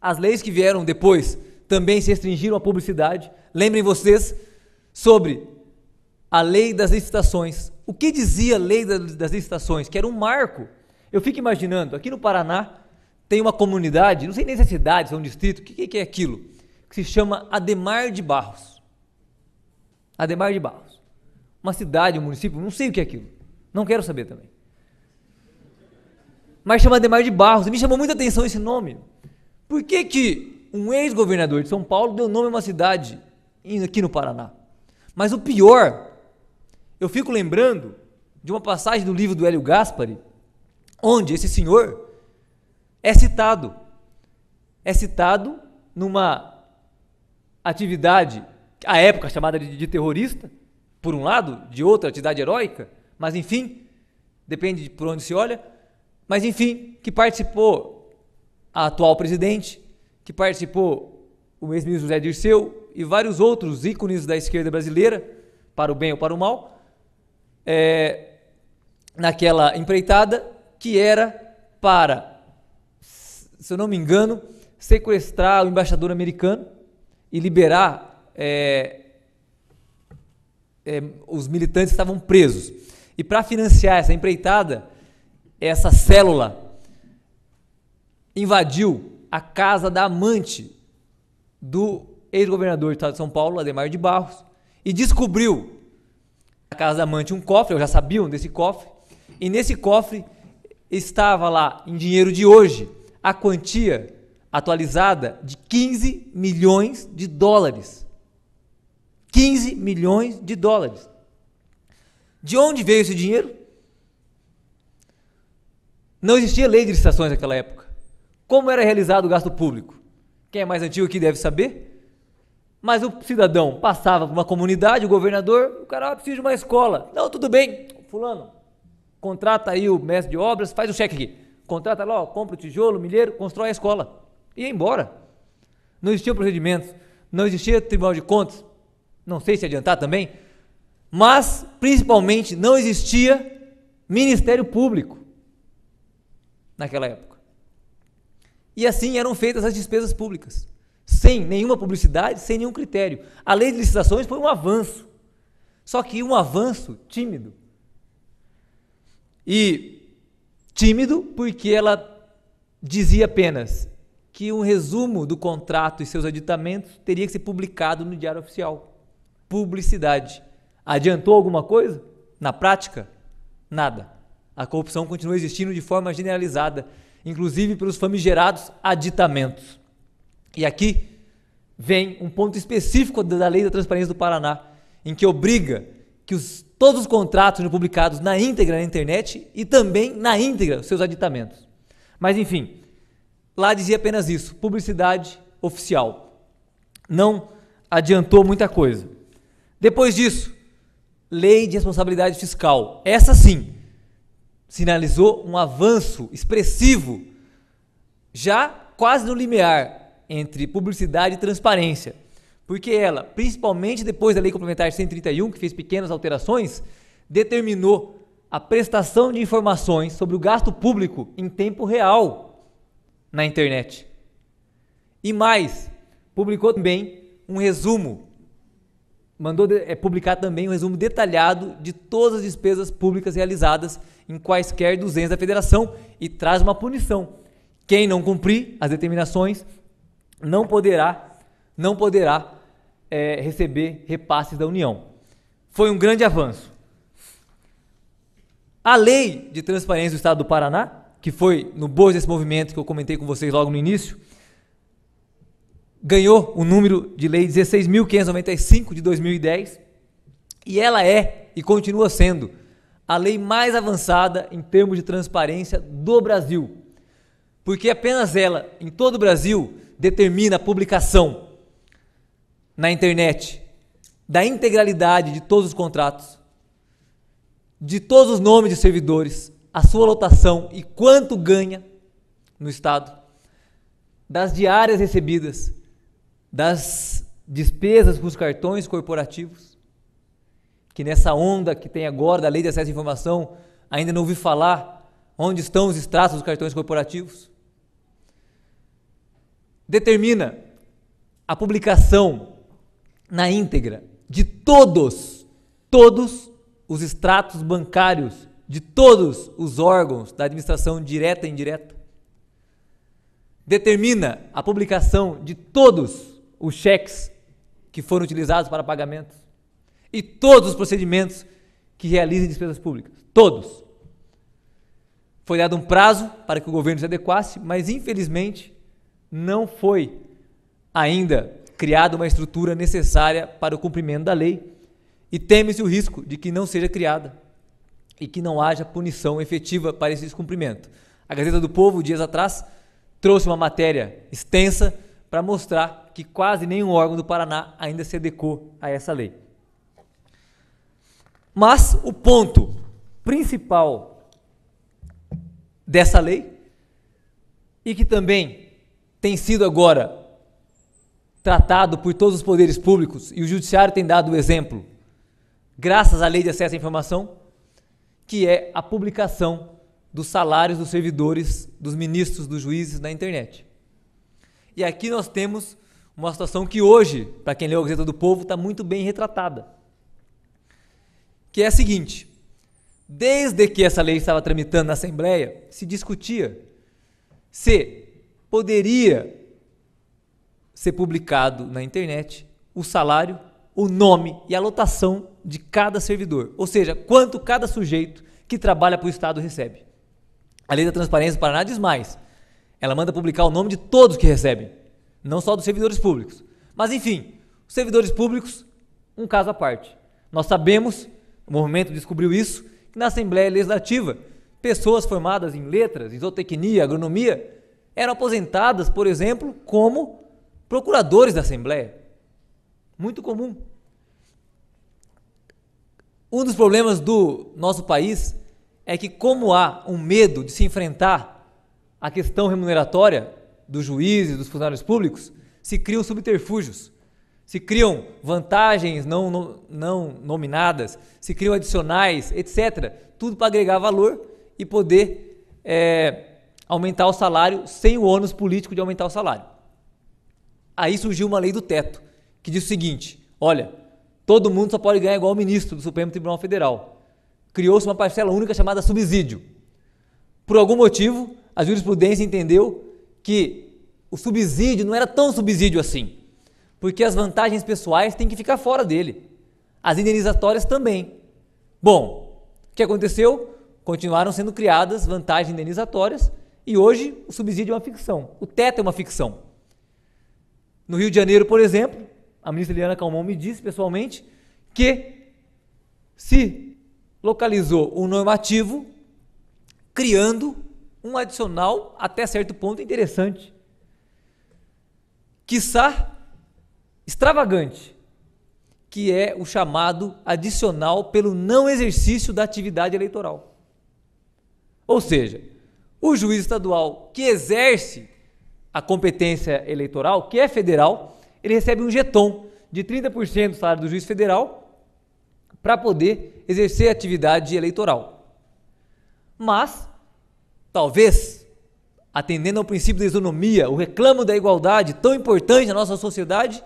[SPEAKER 2] as leis que vieram depois também se restringiram à publicidade. Lembrem vocês sobre a lei das licitações. O que dizia a lei das licitações? Que era um marco. Eu fico imaginando, aqui no Paraná tem uma comunidade, não sei nem se é cidade, se é um distrito, o que é aquilo? Que se chama Adhemar de Barros. Adhemar de Barros. Uma cidade, um município, não sei o que é aquilo. Não quero saber também. Mas chama Adhemar de Barros. E me chamou muita atenção esse nome. Por que um ex-governador de São Paulo deu nome a uma cidade aqui no Paraná? Mas o pior, eu fico lembrando de uma passagem do livro do Hélio Gaspari, onde esse senhor é citado. É citado numa atividade, à época chamada de terrorista, por um lado, de outra atividade heróica, mas enfim, depende de por onde se olha, mas enfim, que participou a atual presidente, que participou o ex-ministro José Dirceu e vários outros ícones da esquerda brasileira, para o bem ou para o mal, naquela empreitada, que era para, se eu não me engano, sequestrar o embaixador americano e liberar os militantes que estavam presos. E para financiar essa empreitada, essa célula invadiu a casa da amante do ex-governador do estado de São Paulo, Adhemar de Barros, e descobriu na casa da amante um cofre, eu já sabiam desse cofre, e nesse cofre estava lá, em dinheiro de hoje, a quantia atualizada de 15 milhões de dólares. 15 milhões de dólares. De onde veio esse dinheiro? Não existia lei de licitações naquela época. Como era realizado o gasto público? Quem é mais antigo aqui deve saber. Mas o cidadão passava por uma comunidade, o governador, o cara precisa de uma escola. Não, tudo bem, fulano, contrata aí o mestre de obras, faz o cheque aqui. Contrata lá, compra o tijolo, o milheiro, constrói a escola. E ia embora. Não existia procedimentos, não existia Tribunal de Contas, não sei se adiantar também, mas principalmente não existia Ministério Público naquela época. E assim eram feitas as despesas públicas, sem nenhuma publicidade, sem nenhum critério. A lei de licitações foi um avanço, só que um avanço tímido. E tímido porque ela dizia apenas que um resumo do contrato e seus aditamentos teria que ser publicado no Diário Oficial. Publicidade. Adiantou alguma coisa? Na prática, nada. A corrupção continua existindo de forma generalizada, inclusive pelos famigerados aditamentos. E aqui vem um ponto específico da Lei da Transparência do Paraná, em que obriga que todos os contratos sejam publicados na íntegra na internet e também na íntegra os seus aditamentos. Mas enfim, lá dizia apenas isso, publicidade oficial. Não adiantou muita coisa. Depois disso, Lei de Responsabilidade Fiscal. Essa sim, sinalizou um avanço expressivo, já quase no limiar entre publicidade e transparência, porque ela, principalmente depois da Lei Complementar 131, que fez pequenas alterações, determinou a prestação de informações sobre o gasto público em tempo real na internet. E mais, publicou também um resumo, mandou publicar também um resumo detalhado de todas as despesas públicas realizadas em quaisquer 200 da federação e traz uma punição. Quem não cumprir as determinações não poderá receber repasses da União. Foi um grande avanço. A Lei de Transparência do Estado do Paraná, que foi no bojo desse movimento que eu comentei com vocês logo no início, ganhou o número de lei 16.595 de 2010 e ela é e continua sendo a lei mais avançada em termos de transparência do Brasil, porque apenas ela, em todo o Brasil, determina a publicação na internet da integralidade de todos os contratos, de todos os nomes de servidores, a sua lotação e quanto ganha no Estado, das diárias recebidas, das despesas com os cartões corporativos, que nessa onda que tem agora da Lei de Acesso à Informação, ainda não ouvi falar onde estão os extratos dos cartões corporativos. Determina a publicação na íntegra de todos os extratos bancários de todos os órgãos da administração direta e indireta. Determina a publicação de todos os cheques que foram utilizados para pagamentos e todos os procedimentos que realizem despesas públicas. Todos. Foi dado um prazo para que o governo se adequasse, mas infelizmente não foi ainda criada uma estrutura necessária para o cumprimento da lei e teme-se o risco de que não seja criada e que não haja punição efetiva para esse descumprimento. A Gazeta do Povo, dias atrás, trouxe uma matéria extensa para mostrar que quase nenhum órgão do Paraná ainda se adequou a essa lei. Mas o ponto principal dessa lei, e que também tem sido agora tratado por todos os poderes públicos, e o judiciário tem dado o exemplo, graças à Lei de Acesso à Informação, que é a publicação dos salários dos servidores, dos ministros, dos juízes na internet. E aqui nós temos uma situação que hoje, para quem leu a Gazeta do Povo, está muito bem retratada, que é a seguinte: desde que essa lei estava tramitando na Assembleia, se discutia se poderia ser publicado na internet o salário, o nome e a lotação de cada servidor, ou seja, quanto cada sujeito que trabalha para o Estado recebe. A Lei da Transparência do Paraná diz mais, ela manda publicar o nome de todos que recebem, não só dos servidores públicos. Mas enfim, os servidores públicos, um caso à parte. Nós sabemos, o movimento descobriu isso, que na Assembleia Legislativa, pessoas formadas em letras, em zootecnia, agronomia, eram aposentadas, por exemplo, como procuradores da Assembleia. Muito comum. Um dos problemas do nosso país é que, como há um medo de se enfrentar a questão remuneratória dos juízes, dos funcionários públicos, se criam subterfúgios, se criam vantagens não nominadas, se criam adicionais, etc. Tudo para agregar valor e poder aumentar o salário sem o ônus político de aumentar o salário. Aí surgiu uma lei do teto, que diz o seguinte: olha, todo mundo só pode ganhar igual o ministro do Supremo Tribunal Federal. Criou-se uma parcela única chamada subsídio. Por algum motivo, a jurisprudência entendeu que o subsídio não era tão subsídio assim, porque as vantagens pessoais têm que ficar fora dele, as indenizatórias também. Bom, o que aconteceu? Continuaram sendo criadas vantagens indenizatórias e hoje o subsídio é uma ficção, o teto é uma ficção. No Rio de Janeiro, por exemplo, a ministra Eliana Calmon me disse pessoalmente que se localizou um normativo criando um adicional até certo ponto interessante, quiçá extravagante, que é o chamado adicional pelo não exercício da atividade eleitoral. Ou seja, o juiz estadual que exerce a competência eleitoral, que é federal, ele recebe um jeton de 30% do salário do juiz federal para poder exercer a atividade eleitoral. Mas, talvez, atendendo ao princípio da isonomia, o reclamo da igualdade tão importante na nossa sociedade,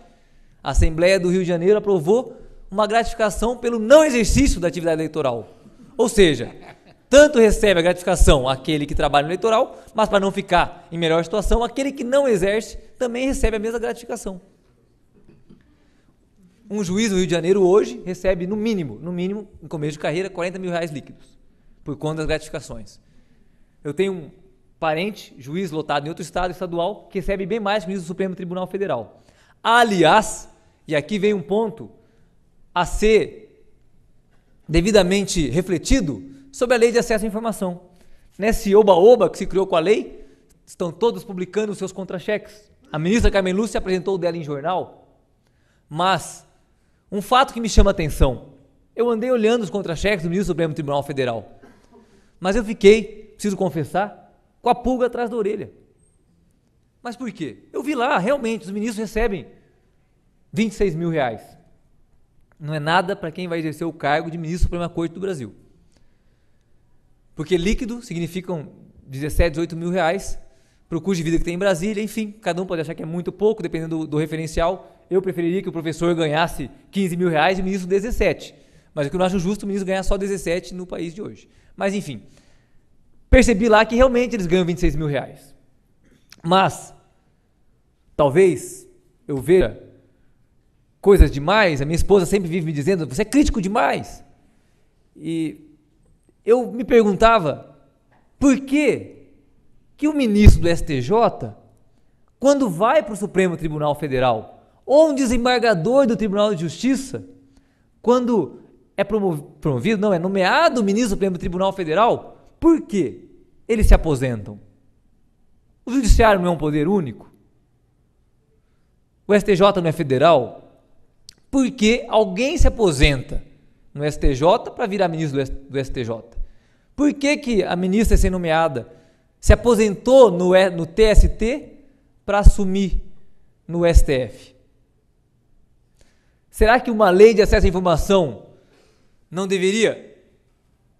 [SPEAKER 2] a Assembleia do Rio de Janeiro aprovou uma gratificação pelo não exercício da atividade eleitoral. Ou seja, tanto recebe a gratificação aquele que trabalha no eleitoral, mas para não ficar em melhor situação, aquele que não exerce também recebe a mesma gratificação. Um juiz no Rio de Janeiro hoje recebe no mínimo, em começo de carreira, R$40 mil líquidos, por conta das gratificações. Eu tenho um parente, juiz lotado em outro estado estadual, que recebe bem mais que o juiz do Supremo Tribunal Federal. Aliás, e aqui vem um ponto a ser devidamente refletido sobre a Lei de Acesso à Informação. Nesse oba-oba que se criou com a lei, estão todos publicando os seus contra-cheques. A ministra Carmen Lúcia apresentou o dela em jornal, mas um fato que me chama a atenção, eu andei olhando os contra-cheques do ministro do Supremo Tribunal Federal, mas eu fiquei, preciso confessar, com a pulga atrás da orelha. Mas por quê? Eu vi lá, realmente, os ministros recebem R$26 mil. Não é nada para quem vai exercer o cargo de ministro da Suprema Corte do Brasil. Porque líquido significam 17, 18 mil reais para o custo de vida que tem em Brasília, enfim, cada um pode achar que é muito pouco, dependendo do referencial. Eu preferiria que o professor ganhasse R$15 mil e o ministro 17. Mas o que eu não acho justo o ministro ganhar só 17 no país de hoje. Mas enfim, percebi lá que realmente eles ganham R$26 mil. Mas, talvez eu veja coisas demais, a minha esposa sempre vive me dizendo, você é crítico demais. E eu me perguntava, por que o ministro do STJ, quando vai para o Supremo Tribunal Federal, ou um desembargador do Tribunal de Justiça, quando é promovido, é nomeado ministro do Supremo Tribunal Federal, por que eles se aposentam? O judiciário não é um poder único? O STJ não é federal? Por que alguém se aposenta no STJ para virar ministro do STJ? Por que a ministra é ser nomeada se aposentou no TST para assumir no STF. Será que uma lei de acesso à informação não deveria,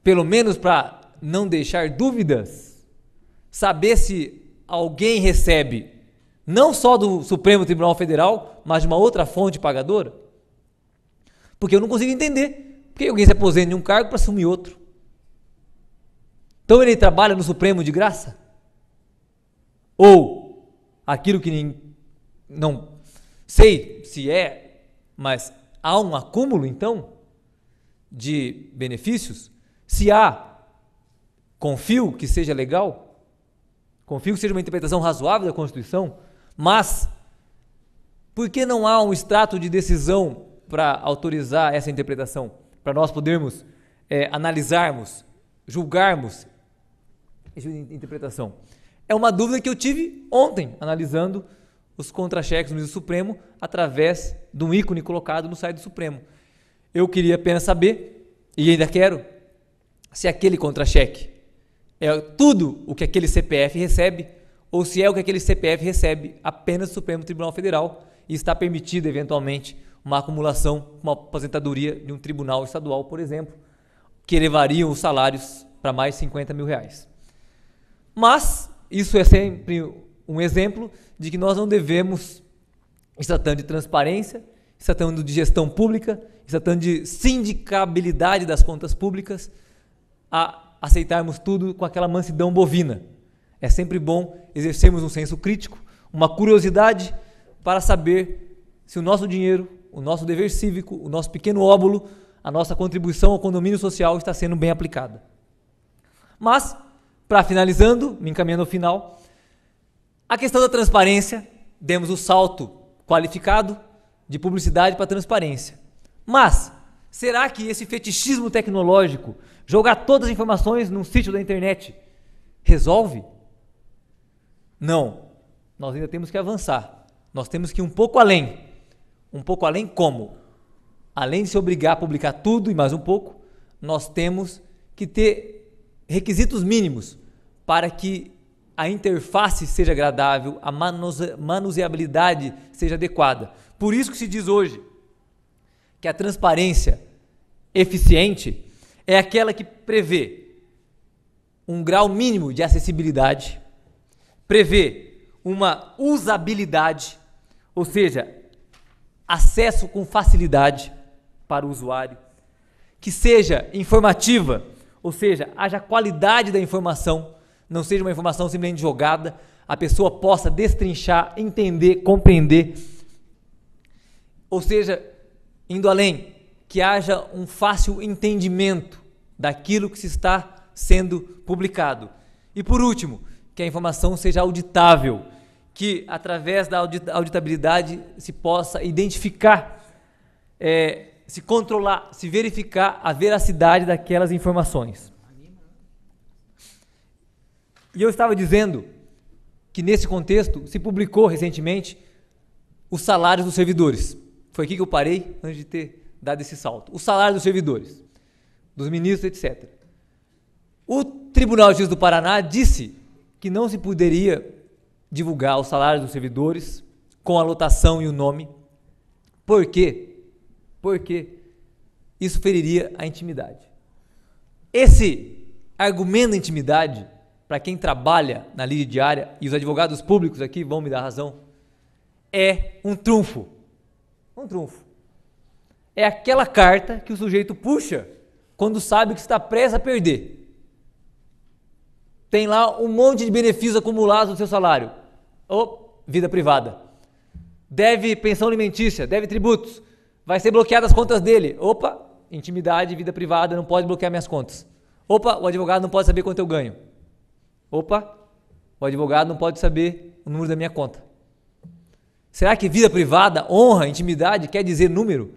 [SPEAKER 2] pelo menos para não deixar dúvidas, saber se alguém recebe não só do Supremo Tribunal Federal, mas de uma outra fonte pagadora? Porque eu não consigo entender por que alguém se aposenta de um cargo para assumir outro. Então ele trabalha no Supremo de graça? Ou aquilo que não sei se é, mas há um acúmulo então de benefícios? Se há, confio que seja legal, confio que seja uma interpretação razoável da Constituição, mas por que não há um extrato de decisão para autorizar essa interpretação? Para nós podermos analisarmos, julgarmos essa interpretação. É uma dúvida que eu tive ontem, analisando os contra-cheques do ministro Supremo através de um ícone colocado no site do Supremo. Eu queria apenas saber, e ainda quero, se aquele contra-cheque é tudo o que aquele CPF recebe, ou se é o que aquele CPF recebe apenas do Supremo Tribunal Federal e está permitido, eventualmente, uma acumulação, uma aposentadoria de um tribunal estadual, por exemplo, que elevariam os salários para mais de 50 mil reais. Mas isso é sempre um exemplo de que nós não devemos, tratando de transparência, tratando de gestão pública, tratando de sindicabilidade das contas públicas, a aceitarmos tudo com aquela mansidão bovina. É sempre bom exercermos um senso crítico, uma curiosidade para saber se o nosso dinheiro, o nosso dever cívico, o nosso pequeno óbolo, a nossa contribuição ao condomínio social está sendo bem aplicada. Mas, para finalizando, me encaminhando ao final, a questão da transparência, demos o salto qualificado de publicidade para transparência. Mas, será que esse fetichismo tecnológico, jogar todas as informações num sítio da internet, resolve? Não. Nós ainda temos que avançar. Nós temos que ir um pouco além. Um pouco além como? Além de se obrigar a publicar tudo e mais um pouco, nós temos que ter requisitos mínimos para que a interface seja agradável, a manuseabilidade seja adequada. Por isso que se diz hoje que a transparência eficiente é aquela que prevê um grau mínimo de acessibilidade, prevê uma usabilidade, ou seja, acesso com facilidade para o usuário, que seja informativa, ou seja, haja qualidade da informação, não seja uma informação simplesmente jogada, a pessoa possa destrinchar, entender, compreender, ou seja, indo além, que haja um fácil entendimento daquilo que se está sendo publicado. E por último, que a informação seja auditável, que através da auditabilidade se possa identificar, se controlar, se verificar a veracidade daquelas informações. E eu estava dizendo que nesse contexto se publicou recentemente os salários dos servidores. Foi aqui que eu parei antes de ter dado esse salto. Os salários dos servidores, dos ministros, etc. O Tribunal de Justiça do Paraná disse que não se poderia divulgar os salários dos servidores com a lotação e o nome. Por quê? Porque isso feriria a intimidade. Esse argumento da intimidade, para quem trabalha na lide diária, e os advogados públicos aqui vão me dar razão, é um trunfo. Um trunfo. É aquela carta que o sujeito puxa quando sabe que está prestes a perder. Tem lá um monte de benefícios acumulados no seu salário. Vida privada. Deve pensão alimentícia, deve tributos. Vai ser bloqueada as contas dele. Intimidade, vida privada, não pode bloquear minhas contas. O advogado não pode saber quanto eu ganho. O advogado não pode saber o número da minha conta. Será que vida privada, honra, intimidade quer dizer número?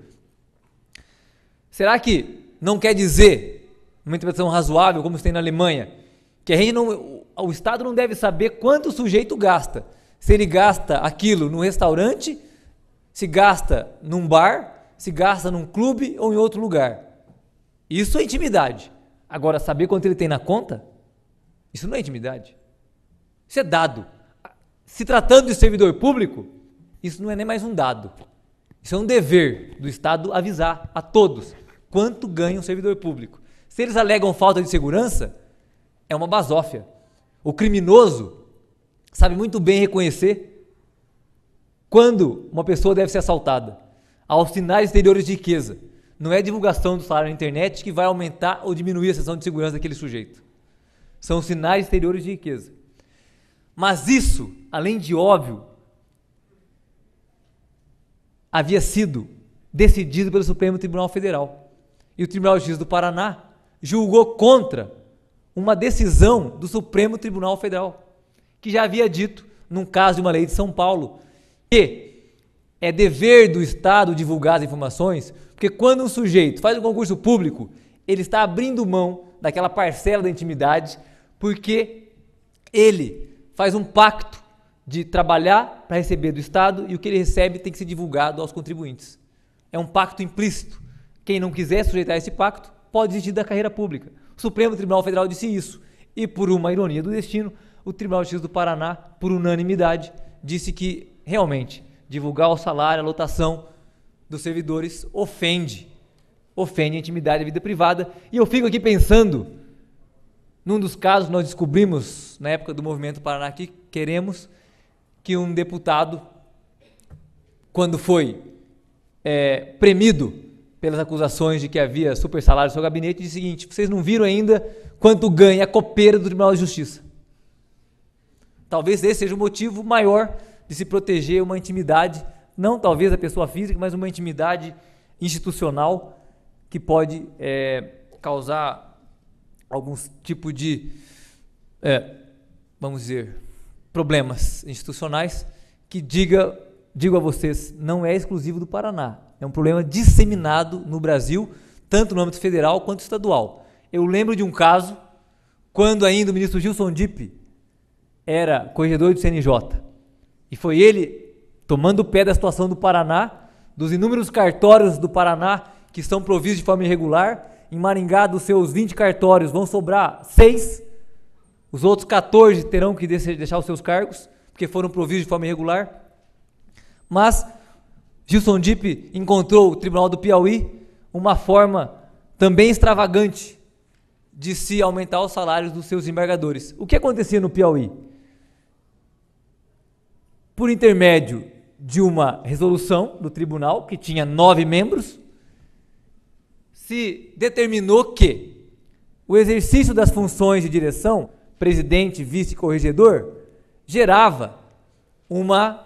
[SPEAKER 2] Será que não quer dizer, uma interpretação razoável, como se tem na Alemanha, que o Estado não deve saber quanto o sujeito gasta? Se ele gasta aquilo no restaurante, se gasta num bar, se gasta num clube ou em outro lugar. Isso é intimidade. Agora, saber quanto ele tem na conta, isso não é intimidade. Isso é dado. Se tratando de servidor público, isso não é nem mais um dado. Isso é um dever do Estado avisar a todos quanto ganha um servidor público. Se eles alegam falta de segurança, é uma basófia. O criminoso sabe muito bem reconhecer quando uma pessoa deve ser assaltada. Aos sinais exteriores de riqueza. Não é a divulgação do salário na internet que vai aumentar ou diminuir a sensação de segurança daquele sujeito. São os sinais exteriores de riqueza. Mas isso, além de óbvio, havia sido decidido pelo Supremo Tribunal Federal. E o Tribunal de Justiça do Paraná julgou contra uma decisão do Supremo Tribunal Federal, que já havia dito, num caso de uma lei de São Paulo, que é dever do Estado divulgar as informações, porque quando um sujeito faz um concurso público, ele está abrindo mão daquela parcela da intimidade, porque ele faz um pacto de trabalhar para receber do Estado e o que ele recebe tem que ser divulgado aos contribuintes. É um pacto implícito. Quem não quiser sujeitar esse pacto pode desistir da carreira pública. O Supremo Tribunal Federal disse isso. E por uma ironia do destino, o Tribunal de Justiça do Paraná, por unanimidade, disse que realmente divulgar o salário, a lotação dos servidores ofende a intimidade da vida privada. E eu fico aqui pensando, num dos casos que nós descobrimos na época do Movimento Paraná, que queremos que um deputado, quando foi premido pelas acusações de que havia super salário no seu gabinete, disse o seguinte: vocês não viram ainda quanto ganha a copeira do Tribunal de Justiça. Talvez esse seja o motivo maior de se proteger uma intimidade, não talvez a pessoa física, mas uma intimidade institucional que pode causar algum tipo de, vamos dizer, problemas institucionais, que digo a vocês, não é exclusivo do Paraná. É um problema disseminado no Brasil, tanto no âmbito federal quanto estadual. Eu lembro de um caso, quando ainda o ministro Gilson Dipp era corregedor do CNJ, e foi ele tomando o pé da situação do Paraná, dos inúmeros cartórios do Paraná que estão provistos de forma irregular. Em Maringá, dos seus 20 cartórios, vão sobrar 6, os outros 14 terão que deixar os seus cargos, porque foram provistos de forma irregular. Mas Gilson Dipp encontrou o Tribunal do Piauí uma forma também extravagante de se aumentar os salários dos seus embargadores. O que acontecia no Piauí? Por intermédio de uma resolução do tribunal, que tinha 9 membros, se determinou que o exercício das funções de direção, presidente, vice e corregedor, gerava uma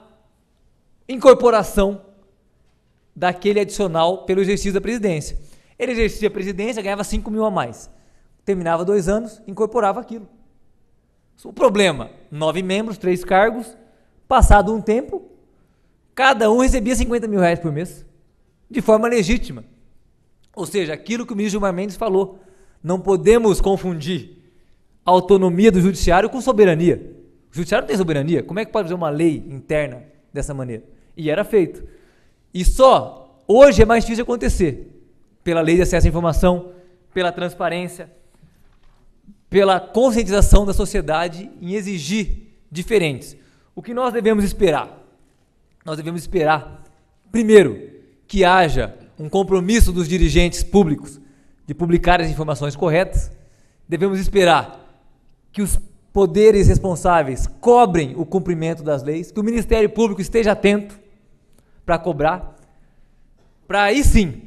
[SPEAKER 2] incorporação daquele adicional pelo exercício da presidência. Ele exercia a presidência, ganhava 5 mil a mais. Terminava 2 anos, incorporava aquilo. O problema, 9 membros, 3 cargos, passado um tempo, cada um recebia 50 mil reais por mês, de forma legítima. Ou seja, aquilo que o ministro Gilmar Mendes falou, não podemos confundir a autonomia do judiciário com soberania. O judiciário não tem soberania, como é que pode fazer uma lei interna dessa maneira? E era feito. E só hoje é mais difícil acontecer, pela lei de acesso à informação, pela transparência, pela conscientização da sociedade em exigir diferentes. O que nós devemos esperar? Nós devemos esperar, primeiro, que haja um compromisso dos dirigentes públicos de publicar as informações corretas. Devemos esperar que os poderes responsáveis cobrem o cumprimento das leis, que o Ministério Público esteja atento para cobrar, para aí sim,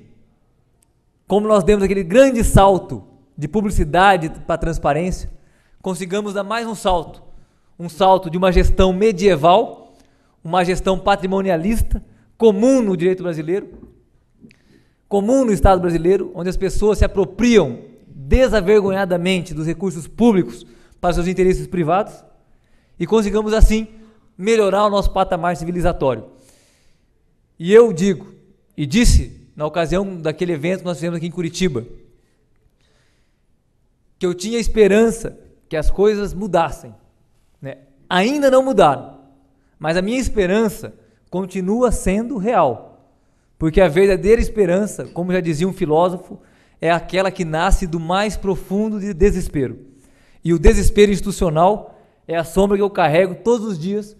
[SPEAKER 2] como nós demos aquele grande salto de publicidade para a transparência, consigamos dar mais um salto de uma gestão medieval, uma gestão patrimonialista, comum no direito brasileiro, comum no Estado brasileiro, onde as pessoas se apropriam desavergonhadamente dos recursos públicos para seus interesses privados, e consigamos assim melhorar o nosso patamar civilizatório. E eu digo, e disse na ocasião daquele evento que nós fizemos aqui em Curitiba, que eu tinha esperança que as coisas mudassem, né? Ainda não mudaram, mas a minha esperança continua sendo real. Porque a verdadeira esperança, como já dizia um filósofo, é aquela que nasce do mais profundo de desespero. E o desespero institucional é a sombra que eu carrego todos os dias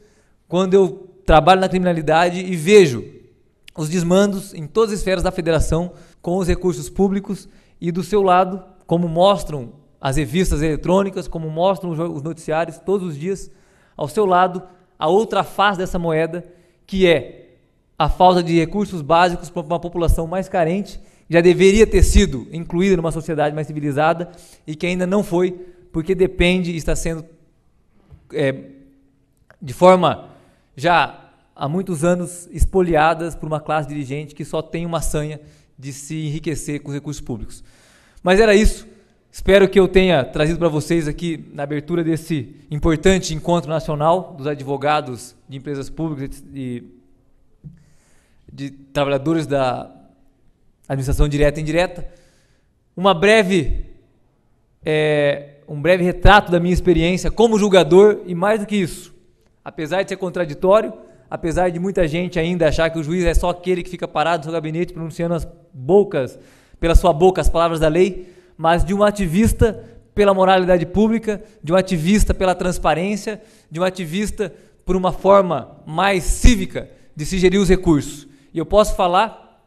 [SPEAKER 2] quando eu trabalho na criminalidade e vejo os desmandos em todas as esferas da federação com os recursos públicos e do seu lado, como mostram as revistas eletrônicas, como mostram os noticiários todos os dias, ao seu lado, a outra face dessa moeda, que é a falta de recursos básicos para uma população mais carente, já deveria ter sido incluída numa sociedade mais civilizada e que ainda não foi, porque depende e está sendo, de forma já há muitos anos, espoliadas por uma classe dirigente que só tem uma sanha de se enriquecer com os recursos públicos. Mas era isso. Espero que eu tenha trazido para vocês aqui, na abertura desse importante encontro nacional dos advogados de empresas públicas e de trabalhadores da administração direta e indireta, um breve retrato da minha experiência como julgador e, mais do que isso, apesar de ser contraditório, apesar de muita gente ainda achar que o juiz é só aquele que fica parado no seu gabinete pronunciando pela sua boca as palavras da lei, mas de um ativista pela moralidade pública, de um ativista pela transparência, de um ativista por uma forma mais cívica de se gerir os recursos. E eu posso falar,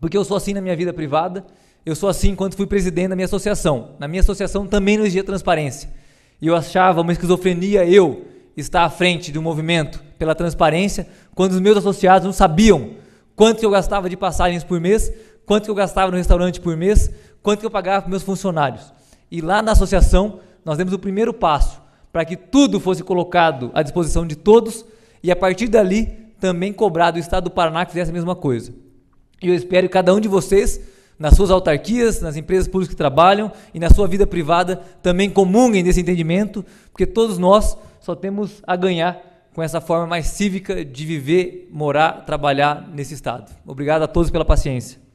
[SPEAKER 2] porque eu sou assim na minha vida privada, eu sou assim enquanto fui presidente da minha associação. Na minha associação também não existia transparência. E eu achava uma esquizofrenia eu estar à frente de um movimento pela transparência, quando os meus associados não sabiam quanto que eu gastava de passagens por mês, quanto que eu gastava no restaurante por mês, quanto que eu pagava para meus funcionários. E lá na associação, nós demos o primeiro passo para que tudo fosse colocado à disposição de todos e, a partir dali, também cobrar do Estado do Paraná que fizesse a mesma coisa. E eu espero que cada um de vocês, nas suas autarquias, nas empresas públicas que trabalham e na sua vida privada, também comunguem desse entendimento, porque todos nós só temos a ganhar com essa forma mais cívica de viver, morar, trabalhar nesse Estado. Obrigado a todos pela paciência.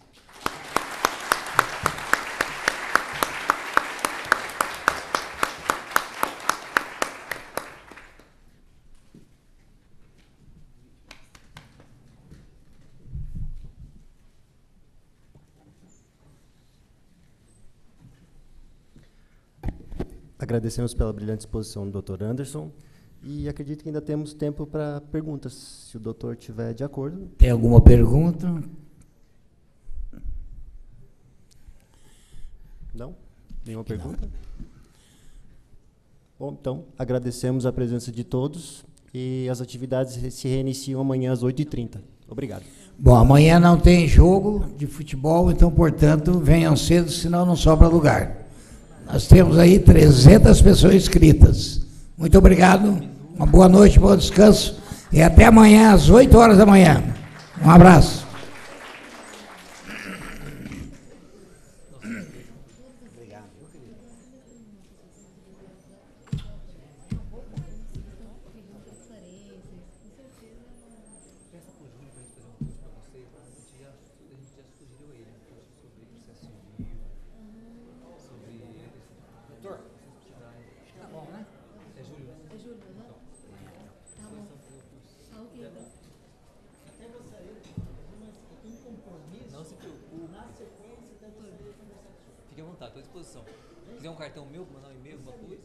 [SPEAKER 1] Agradecemos pela brilhante exposição do Dr. Anderson e acredito que ainda temos tempo para perguntas, se o doutor estiver de acordo.
[SPEAKER 3] Tem alguma pergunta?
[SPEAKER 1] Não? Nenhuma pergunta? Bom, então, agradecemos a presença de todos e as atividades se reiniciam amanhã às 8h30. Obrigado.
[SPEAKER 3] Bom, amanhã não tem jogo de futebol, então, portanto, venham cedo, senão não sobra lugar. Nós temos aí 300 pessoas inscritas. Muito obrigado, uma boa noite, bom descanso e até amanhã às 8 horas da manhã. Um abraço.
[SPEAKER 2] Fique à vontade, estou à disposição. Se quiser um cartão meu, mandar um e-mail, alguma coisa.